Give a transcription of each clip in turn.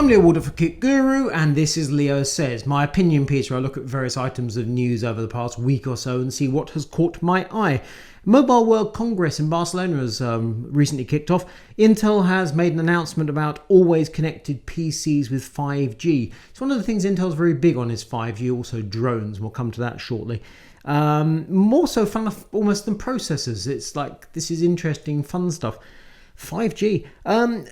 I'm Leo Walder for Kit Guru, and this is Leo Says, my opinion piece where I look at various items of news over the past week or so and see what has caught my eye. Mobile World Congress in Barcelona has recently kicked off. Intel has made an announcement about always connected PCs with 5G. It's one of the things Intel's very big on is 5G, also drones. We'll come to that shortly. More so fun almost than processors. It's like, this is interesting, fun stuff. 5G.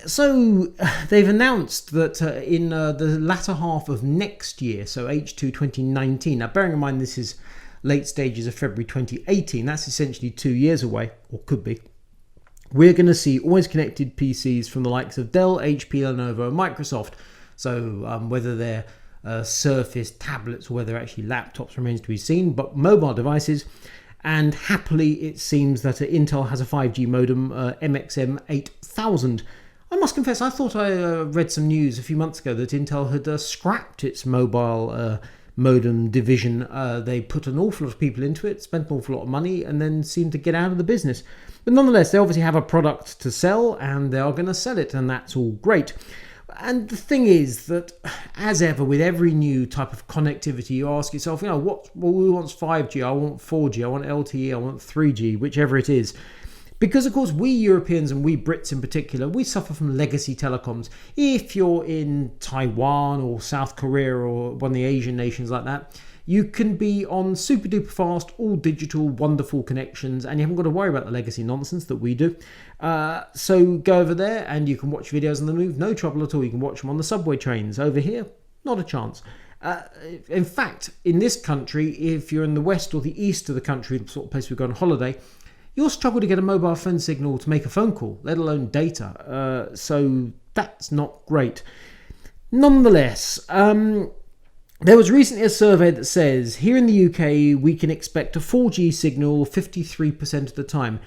So they've announced that in the latter half of next year, so H2 2019. Now, bearing in mind this is late stages of February 2018, that's essentially 2 years away, or could be. We're going to see always connected PCs from the likes of Dell, HP, Lenovo, and Microsoft. So whether they're Surface tablets or whether they're actually laptops remains to be seen, but mobile devices. And happily, it seems that Intel has a 5G modem, MXM 8000. I must confess, I thought I read some news a few months ago that Intel had scrapped its mobile modem division. They put an awful lot of people into it, spent an awful lot of money, and then seemed to get out of the business. But nonetheless, they obviously have a product to sell, and they are going to sell it, and that's all great. And the thing is that, as ever, with every new type of connectivity, you ask yourself, who wants 5G? I want 4G, I want LTE, I want 3G, whichever it is. Because, of course, we Europeans and we Brits in particular, we suffer from legacy telecoms. If you're in Taiwan or South Korea or one of the Asian nations like that, you can be on super duper fast, all digital, wonderful connections, and you haven't got to worry about the legacy nonsense that we do. So go over there and you can watch videos on the move, no trouble at all. You can watch them on the subway trains. Over here, not a chance. In fact, in this country, if you're in the west or the east of the country, the sort of place we go on holiday, you'll struggle to get a mobile phone signal to make a phone call, let alone data. So that's not great. Nonetheless, there was recently a survey that says here in the UK we can expect a 4G signal 53% of the time.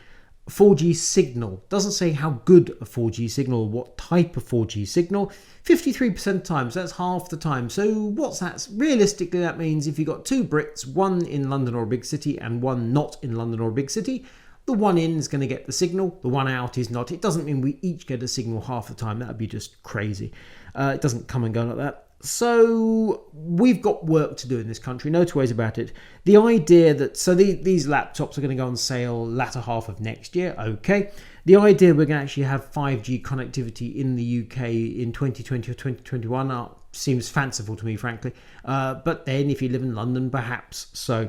4G signal doesn't say how good a 4G signal, what type of 4G signal. 53% of times, that's half the time. So what's that? Realistically, that means if you've got two Brits, one in London or a big city and one not in London or a big city, the one in is going to get the signal, the one out is not. It doesn't mean we each get a signal half the time. That would be just crazy. It doesn't come and go like that. So we've got work to do in this country, no two ways about it. The idea that, these laptops are going to go on sale latter half of next year, okay. The idea we're going to actually have 5G connectivity in the UK in 2020 or 2021 seems fanciful to me, frankly. But then if you live in London, perhaps. So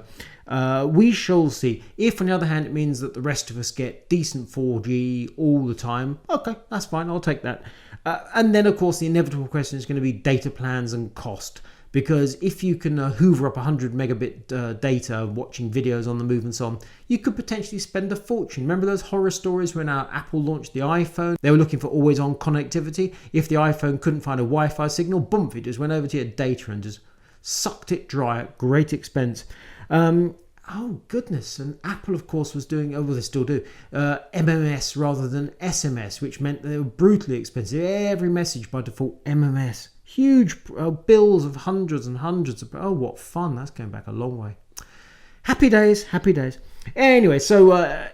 we shall see. If, on the other hand, it means that the rest of us get decent 4G all the time, okay, that's fine, I'll take that. And then, of course, the inevitable question is going to be data plans and cost. Because if you can hoover up 100 megabit data watching videos on the move and so on, you could potentially spend a fortune. Remember those horror stories when Apple launched the iPhone? They were looking for always-on connectivity. If the iPhone couldn't find a Wi-Fi signal, boom, it just went over to your data and just sucked it dry at great expense. Oh, goodness. And Apple, of course, was doing, they still do, MMS rather than SMS, which meant they were brutally expensive. Every message by default, MMS. Huge bills of hundreds and hundreds of... Oh, what fun. That's going back a long way. Happy days, happy days. Anyway, so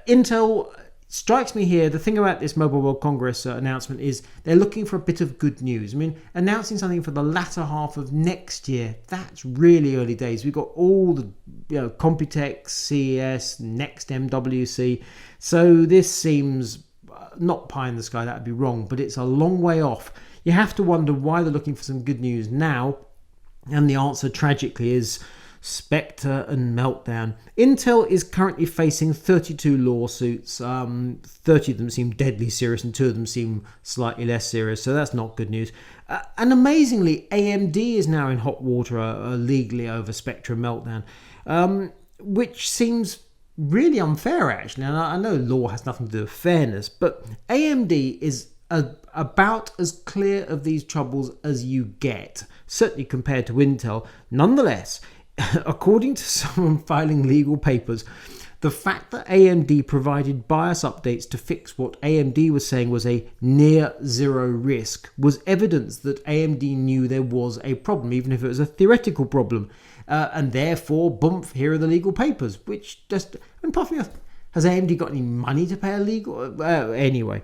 Intel strikes me here. The thing about this Mobile World Congress announcement is they're looking for a bit of good news. I mean, announcing something for the latter half of next year, that's really early days. We've got all the Computex, CES, Next MWC. So this seems not pie in the sky, that would be wrong, but it's a long way off. You have to wonder why they're looking for some good news now. And the answer, tragically, is Spectre and Meltdown. Intel is currently facing 32 lawsuits. 30 of them seem deadly serious and 2 of them seem slightly less serious, so that's not good news. And amazingly, AMD is now in hot water legally over Spectre and Meltdown, which seems really unfair, actually. And I know law has nothing to do with fairness, but AMD is about as clear of these troubles as you get, certainly compared to Intel. Nonetheless, according to someone filing legal papers, the fact that AMD provided BIOS updates to fix what AMD was saying was a near zero risk was evidence that AMD knew there was a problem, even if it was a theoretical problem. And therefore, boom, here are the legal papers, which just, apart from has AMD got any money to pay a legal? Anyway.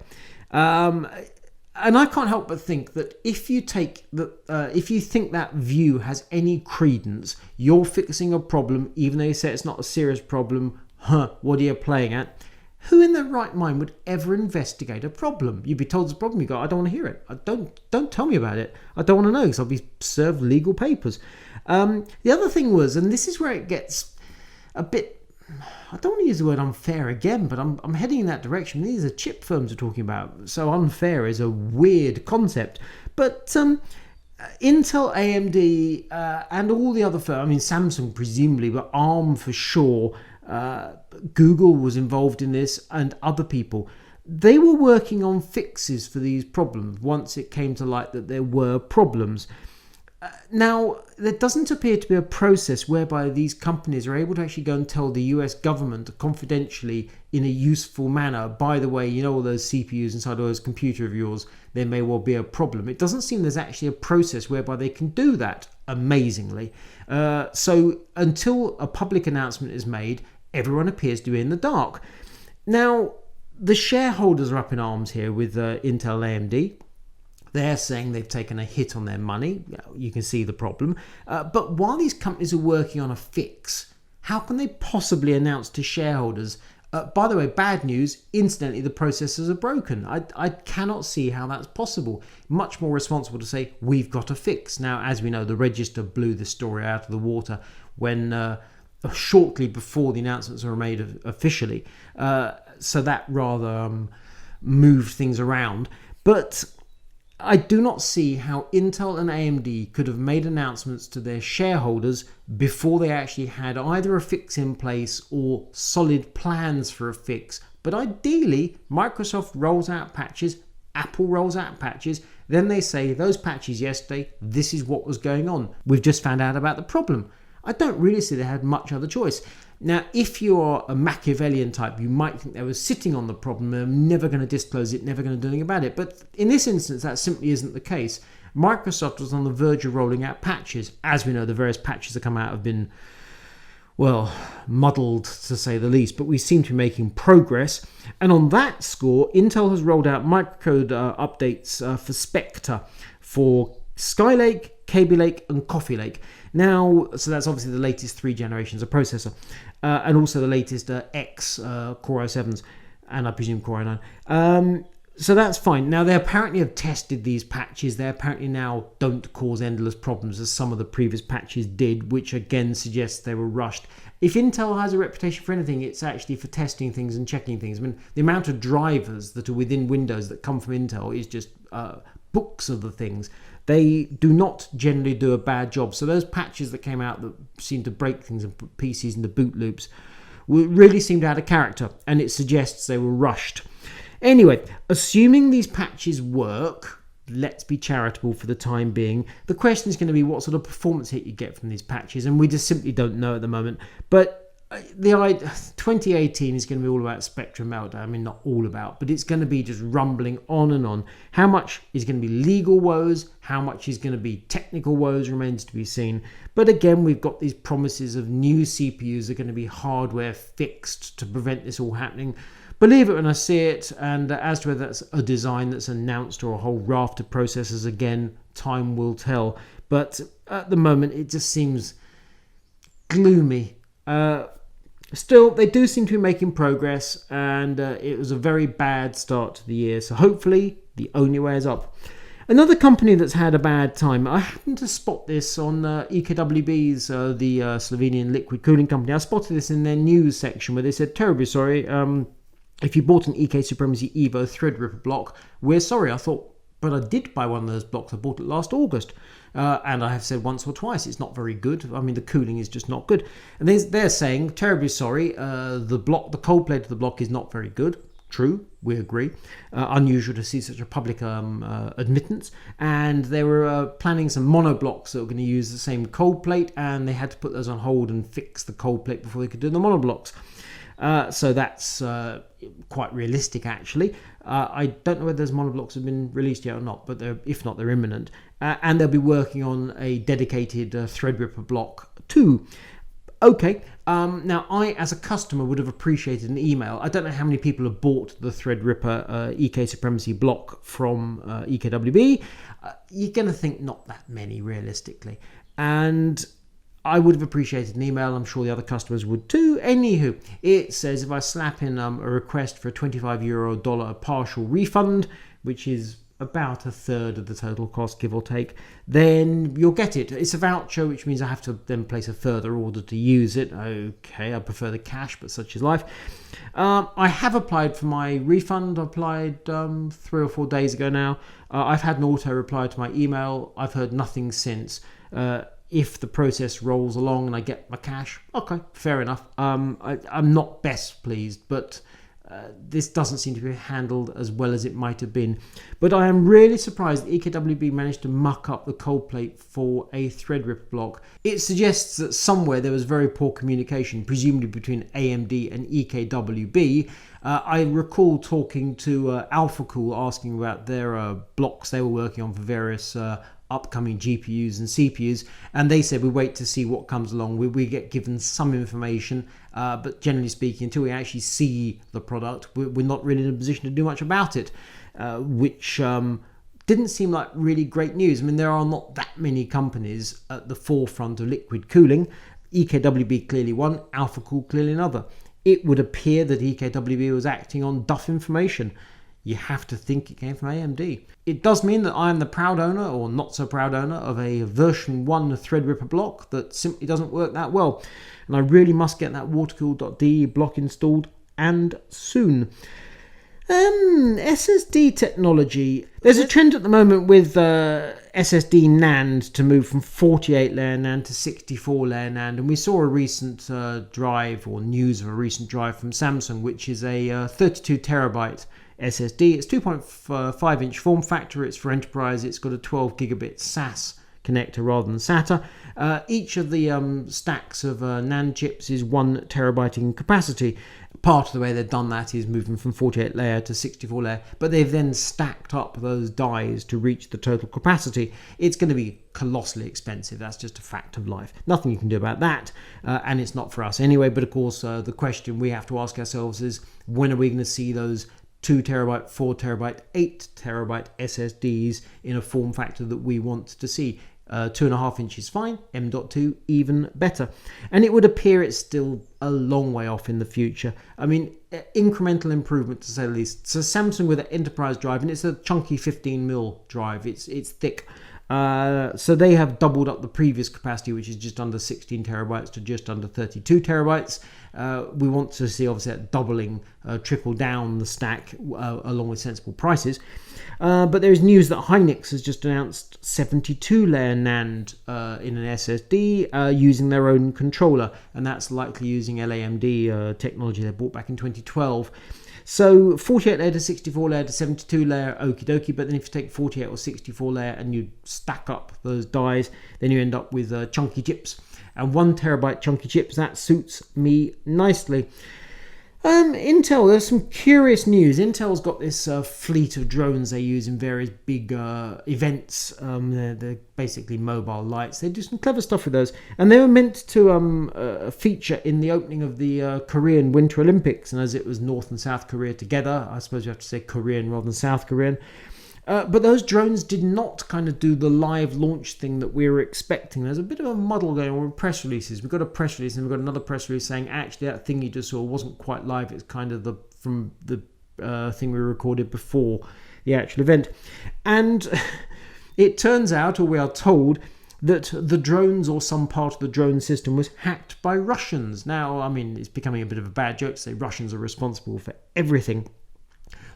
And I can't help but think that if you think that view has any credence, you're fixing a problem, even though you say it's not a serious problem. What are you playing at? Who in their right mind would ever investigate a problem? You'd be told there's a problem, you go, I don't want to hear it. Don't tell me about it. I don't want to know, because I'll be served legal papers. The other thing was, and this is where it gets a bit, I don't want to use the word unfair again, but I'm heading in that direction. These are chip firms we're talking about, so unfair is a weird concept. But Intel, AMD, and all the other firms, I mean Samsung presumably, but ARM for sure, Google was involved in this, and other people. They were working on fixes for these problems once it came to light that there were problems. Now, there doesn't appear to be a process whereby these companies are able to actually go and tell the US government confidentially in a useful manner, by the way, you know, all those CPUs inside all those computers of yours, there may well be a problem. It doesn't seem there's actually a process whereby they can do that, amazingly. So until a public announcement is made, everyone appears to be in the dark. Now, the shareholders are up in arms here with Intel and AMD. They're saying they've taken a hit on their money. You can see the problem. But while these companies are working on a fix, how can they possibly announce to shareholders, by the way, bad news, incidentally, the processors are broken? I cannot see how that's possible. Much more responsible to say, we've got a fix. Now, as we know, the Register blew this story out of the water when shortly before the announcements were made officially. So that rather moved things around. But I do not see how Intel and AMD could have made announcements to their shareholders before they actually had either a fix in place or solid plans for a fix. But ideally, Microsoft rolls out patches, Apple rolls out patches, then they say, those patches yesterday, this is what was going on. We've just found out about the problem. I don't really see they had much other choice. Now, if you're a Machiavellian type, you might think they were sitting on the problem and they're never going to disclose it, never going to do anything about it. But in this instance, that simply isn't the case. Microsoft was on the verge of rolling out patches. As we know, the various patches that come out have been, well, muddled to say the least, but we seem to be making progress. And on that score, Intel has rolled out microcode updates for Spectre for Skylake, Kaby Lake, and Coffee Lake. Now, so that's obviously the latest 3 generations of processor, and also the latest X Core i7s, and I presume Core i9. So that's fine. Now, they apparently have tested these patches. They apparently now don't cause endless problems as some of the previous patches did, which again suggests they were rushed. If Intel has a reputation for anything, it's actually for testing things and checking things. I mean, the amount of drivers that are within Windows that come from Intel is just books of the things. They do not generally do a bad job. So those patches that came out that seemed to break things and put PCs into boot loops really seemed out of character, and it suggests they were rushed. Anyway, assuming these patches work, let's be charitable for the time being. The question is going to be what sort of performance hit you get from these patches, and we just simply don't know at the moment. But the 2018 is going to be all about Spectre and Meltdown. I mean, not all about, but it's going to be just rumbling on and on. How much is going to be legal woes? How much is going to be technical woes remains to be seen. But again, we've got these promises of new CPUs that are going to be hardware fixed to prevent this all happening. Believe it when I see it, and as to whether that's a design that's announced or a whole raft of processors, again, time will tell. But at the moment, it just seems gloomy. Still, they do seem to be making progress, and it was a very bad start to the year. So hopefully, the only way is up. Another company that's had a bad time, I happened to spot this on EKWB's, the Slovenian liquid cooling company. I spotted this in their news section where they said, terribly sorry, if you bought an EK-Supremacy EVO Threadripper block, we're sorry. I thought, but I did buy one of those blocks. I bought it last August. And I have said once or twice, it's not very good. I mean, the cooling is just not good. And they're saying, terribly sorry, the cold plate of the block is not very good. True, we agree. Unusual to see such a public admittance. And they were planning some monoblocks that were going to use the same cold plate, and they had to put those on hold and fix the cold plate before they could do the monoblocks. So that's quite realistic, actually. I don't know whether those monoblocks have been released yet or not, but if not, they're imminent. And they'll be working on a dedicated Threadripper block too. Okay, now I, as a customer, would have appreciated an email. I don't know how many people have bought the Threadripper EK-Supremacy block from EKWB. You're going to think not that many, realistically. And I would have appreciated an email. I'm sure the other customers would too. Anywho, it says if I slap in a request for a $25 partial refund, which is about a third of the total cost, give or take, then you'll get it. It's a voucher, which means I have to then place a further order to use it. Okay, I prefer the cash, but such is life. I have applied for my refund. I applied 3 or 4 days ago now. I've had an auto reply to my email. I've heard nothing since. If the process rolls along and I get my cash, okay, fair enough. I'm not best pleased, but this doesn't seem to be handled as well as it might have been. But I am really surprised that EKWB managed to muck up the cold plate for a Threadripper block. It suggests that somewhere there was very poor communication, presumably between AMD and EKWB. I recall talking to AlphaCool asking about their blocks they were working on for various upcoming GPUs and CPUs, and they said we wait to see what comes along. We get given some information, but generally speaking, until we actually see the product, we're not really in a position to do much about it, which didn't seem like really great news. I mean, there are not that many companies at the forefront of liquid cooling. EKWB clearly one, AlphaCool clearly another. It would appear that EKWB was acting on duff information. You have to think it came from AMD. It does mean that I am the proud owner, or not so proud owner, of a version 1 Threadripper block that simply doesn't work that well. And I really must get that watercool.de block installed, and soon. SSD technology. There's a trend at the moment with SSD NAND to move from 48-layer NAND to 64-layer NAND. And we saw a recent drive, or news of a recent drive from Samsung, which is a 32 terabyte SSD. It's 2.5 inch form factor. It's for enterprise. It's got a 12 gigabit SAS connector rather than SATA. Each of the stacks of NAND chips is 1 terabyte in capacity. Part of the way they've done that is moving from 48 layer to 64 layer, but they've then stacked up those dies to reach the total capacity. It's going to be colossally expensive. That's just a fact of life. Nothing you can do about that, and it's not for us anyway. But of course, the question we have to ask ourselves is, when are we going to see those 2 terabyte, 4 terabyte, 8 terabyte SSDs in a form factor that we want to see? 2.5 inches fine, M.2 even better. And it would appear it's still a long way off in the future. I mean, incremental improvement to say the least. So Samsung with an enterprise drive, and it's a chunky 15mm drive. It's thick. So they have doubled up the previous capacity, which is just under 16 terabytes to just under 32 terabytes. We want to see obviously that doubling trickle down the stack along with sensible prices. But there is news that Hynix has just announced 72-layer NAND in an SSD using their own controller, and that's likely using LAMD technology they bought back in 2012. So 48 layer to 64 layer to 72 layer, okie dokie, but then if you take 48 or 64 layer and you stack up those dies, then you end up with chunky chips. And 1 terabyte chunky chips, that suits me nicely. Intel, there's some curious news. Intel's got this fleet of drones they use in various big events. They're basically mobile lights. They do some clever stuff with those. And they were meant to feature in the opening of the Korean Winter Olympics. And as it was North and South Korea together, I suppose you have to say Korean rather than South Korean. But those drones did not kind of do the live launch thing that we were expecting. There's a bit of a muddle going on with press releases. We've got a press release and we've got another press release saying actually that thing you just saw wasn't quite live. It's kind of from the thing we recorded before the actual event. And it turns out, or we are told, that the drones or some part of the drone system was hacked by Russians. Now, I mean, it's becoming a bit of a bad joke to say Russians are responsible for everything.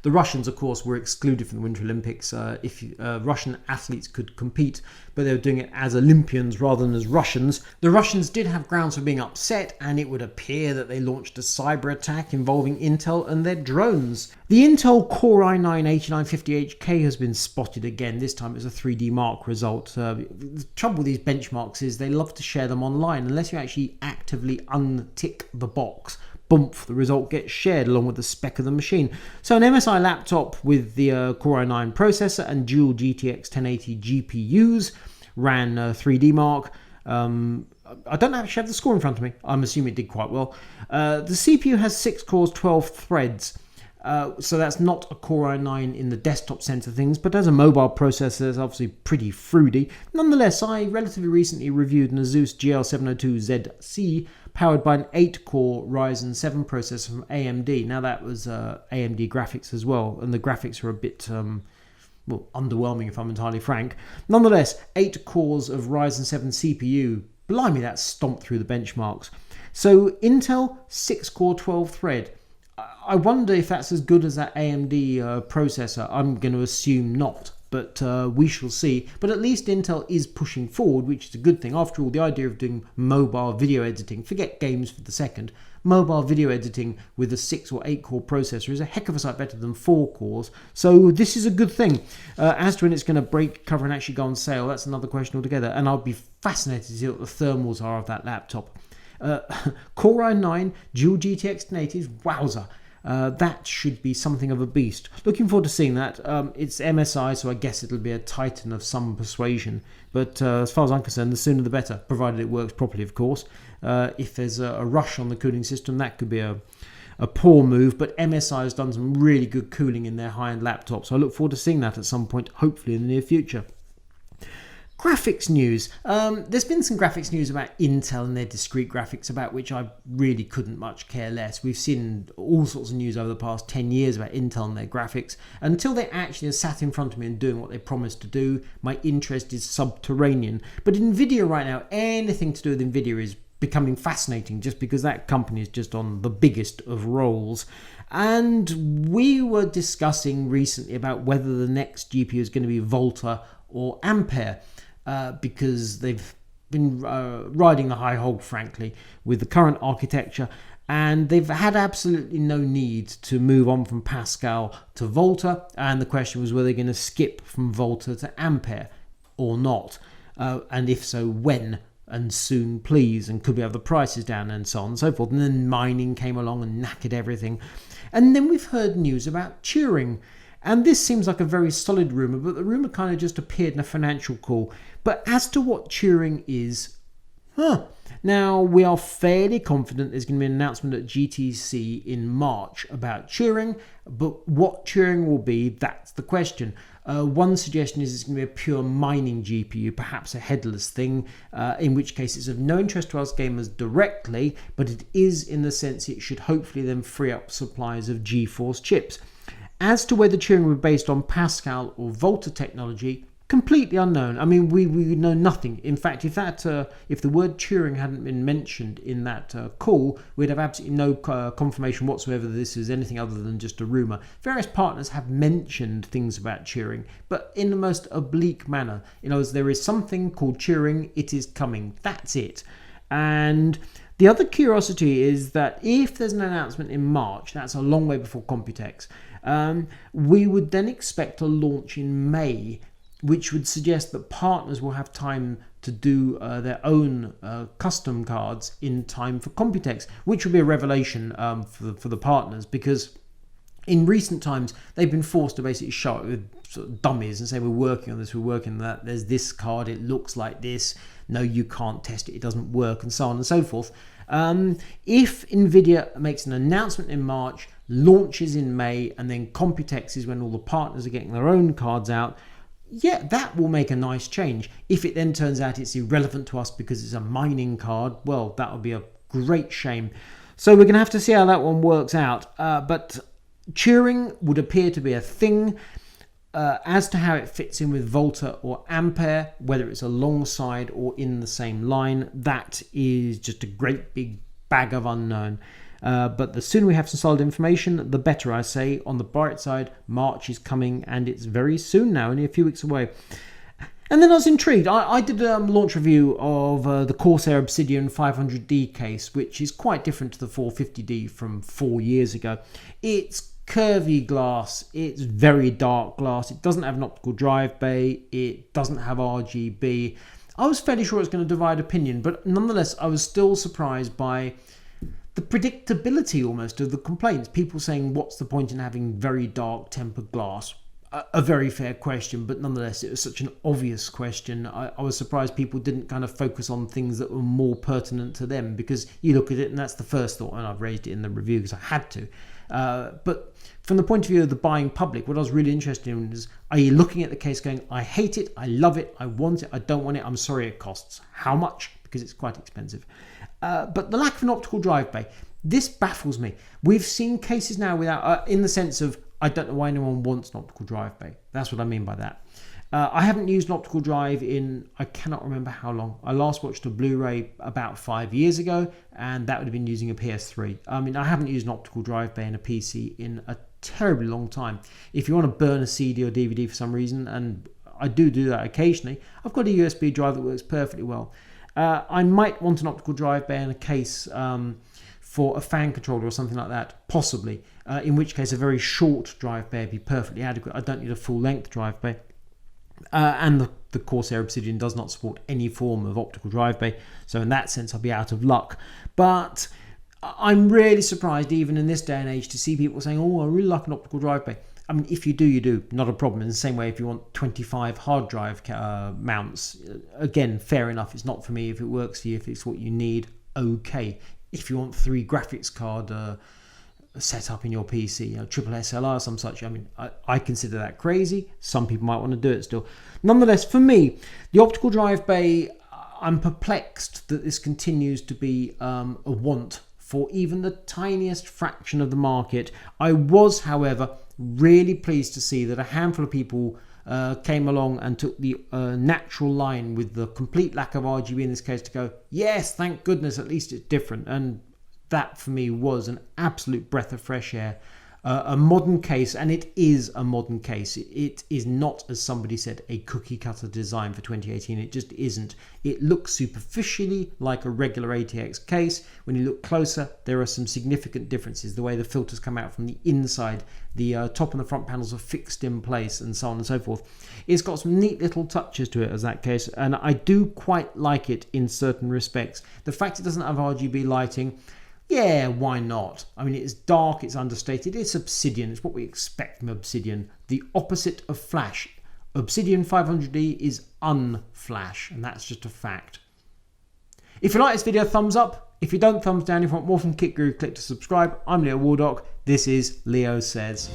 The Russians, of course, were excluded from the Winter Olympics. Russian athletes could compete, but they were doing it as Olympians rather than as Russians. The Russians did have grounds for being upset, and it would appear that they launched a cyber attack involving Intel and their drones. The Intel Core i9-8950HK has been spotted again. This time it's a 3D Mark result. The trouble with these benchmarks is they love to share them online. Unless you actually actively untick the box, bump, the result gets shared along with the spec of the machine. So an MSI laptop with the Core i9 processor and dual GTX 1080 GPUs ran 3D Mark. I don't actually have the score in front of me. I'm assuming it did quite well. The CPU has 6 cores, 12 threads. So that's not a Core i9 in the desktop sense of things, but as a mobile processor, it's obviously pretty fruity. Nonetheless, I relatively recently reviewed an Asus GL702ZC powered by an 8-core Ryzen 7 processor from AMD. Now that was AMD graphics as well, and the graphics are a bit underwhelming if I'm entirely frank. Nonetheless, 8 cores of Ryzen 7 CPU, blimey, that stomped through the benchmarks. So Intel 6-core 12 thread. I wonder if that's as good as that AMD processor. I'm going to assume not, but we shall see. But at least Intel is pushing forward, which is a good thing. After all, the idea of doing mobile video editing, forget games for the second, mobile video editing with a 6 or 8 core processor is a heck of a sight better than 4 cores. So this is a good thing. As to when it's going to break cover and actually go on sale, that's another question altogether. And I'll be fascinated to see what the thermals are of that laptop. Core i9, dual GTX 1080s, wowza. That should be something of a beast. Looking forward to seeing that. It's MSI, so I guess it'll be a Titan of some persuasion. But as far as I'm concerned, the sooner the better, provided it works properly, of course. If there's a rush on the cooling system, that could be a poor move. But MSI has done some really good cooling in their high-end laptops. So I look forward to seeing that at some point, hopefully in the near future. Graphics news. There's been some graphics news about Intel and their discrete graphics, about which I really couldn't much care less. We've seen all sorts of news over the past 10 years about Intel and their graphics. Until they actually are sat in front of me and doing what they promised to do, my interest is subterranean. But Nvidia right now, anything to do with Nvidia is becoming fascinating, just because that company is just on the biggest of rolls. And we were discussing recently about whether the next GPU is going to be Volta or Ampere. Because they've been riding the high hog, frankly, with the current architecture, and they've had absolutely no need to move on from Pascal to Volta, and the question was, were they going to skip from Volta to Ampere or not, and if so, when, and soon please, and could we have the prices down, and so on and so forth. And then mining came along and knackered everything, and then we've heard news about Turing. And this seems like a very solid rumour, but the rumour kind of just appeared in a financial call. But as to what Turing is, now we are fairly confident there's going to be an announcement at GTC in March about Turing, but what Turing will be, that's the question. One suggestion is it's going to be a pure mining GPU, perhaps a headless thing, in which case it's of no interest to us gamers directly, but it is in the sense it should hopefully then free up supplies of GeForce chips. As to whether Turing were based on Pascal or Volta technology, completely unknown. I mean, we know nothing. In fact, if the word Turing hadn't been mentioned in that call, we'd have absolutely no confirmation whatsoever that this is anything other than just a rumour. Various partners have mentioned things about Turing, but in the most oblique manner. In other words, there is something called Turing, it is coming. That's it. And the other curiosity is that if there's an announcement in March, that's a long way before Computex, we would then expect a launch in May, which would suggest that partners will have time to do their own custom cards in time for Computex, which would be a revelation for the partners, because in recent times they've been forced to basically show it with sort of dummies and say, we're working on this, we're working on that, there's this card, it looks like this, no, you can't test it, it doesn't work, and so on and so forth. If Nvidia makes an announcement in March, launches in May, and then Computex is when all the partners are getting their own cards out, yeah, that will make a nice change. If it then turns out it's irrelevant to us because it's a mining card, well, that would be a great shame. So we're going to have to see how that one works out. But Turing would appear to be a thing. As to how it fits in with Volta or Ampere, whether it's alongside or in the same line, that is just a great big bag of unknown. But the sooner we have some solid information, the better, I say. On the bright side, March is coming, and it's very soon now, only a few weeks away. And then I was intrigued. I did a launch review of the Corsair Obsidian H500D case, which is quite different to the 450D from 4 years ago. It's curvy glass, it's very dark glass, it doesn't have an optical drive bay, it doesn't have RGB. I was fairly sure it's going to divide opinion, but nonetheless I was still surprised by the predictability almost of the complaints. People saying, what's the point in having very dark tempered glass? a very fair question, but nonetheless, it was such an obvious question. I was surprised people didn't kind of focus on things that were more pertinent to them, because you look at it and that's the first thought, and I've raised it in the review because I had to. But from the point of view of the buying public, what I was really interested in is, are you looking at the case going, I hate it, I love it, I want it, I don't want it, I'm sorry it costs. How much? Because it's quite expensive. But the lack of an optical drive bay, this baffles me. We've seen cases now without, in the sense of, I don't know why anyone wants an optical drive bay. That's what I mean by that. I haven't used an optical drive in, I cannot remember how long. I last watched a Blu-ray about 5 years ago, and that would have been using a PS3. I mean, I haven't used an optical drive bay in a PC in a terribly long time. If you want to burn a CD or DVD for some reason, and I do that occasionally, I've got a USB drive that works perfectly well. I might want an optical drive bay in a case for a fan controller or something like that, possibly. In which case a very short drive bay would be perfectly adequate. I don't need a full-length drive bay. And the Corsair Obsidian does not support any form of optical drive bay, so in that sense I'll be out of luck. But I'm really surprised, even in this day and age, to see people saying, oh, I really like an optical drive bay. I mean, if you do, you do, not a problem. In the same way, if you want 25 hard drive mounts, again, fair enough, it's not for me. If it works for you, if it's what you need, okay. If you want 3 graphics card set up in your PC, triple SLR or some such, I mean, I consider that crazy. Some people might want to do it still. Nonetheless, for me, the optical drive bay, I'm perplexed that this continues to be a want for even the tiniest fraction of the market. I was, however, really pleased to see that a handful of people came along and took the natural line with the complete lack of RGB in this case to go, yes, thank goodness, at least it's different. And that for me was an absolute breath of fresh air. A modern case, and it is a modern case. It is not, as somebody said, a cookie cutter design for 2018. It just isn't. It looks superficially like a regular ATX case. When you look closer, there are some significant differences. The way the filters come out from the inside, the top and the front panels are fixed in place, and so on and so forth. It's got some neat little touches to it as that case, and I do quite like it in certain respects. The fact it doesn't have RGB lighting, yeah, why not? I mean, it's dark, it's understated, it's Obsidian, it's what we expect from Obsidian. The opposite of flash. Obsidian 500D is unflash, and that's just a fact. If you like this video, thumbs up. If you don't, thumbs down. If you want more from Kit Guru, click to subscribe. I'm Leo Wardock. This is Leo Says.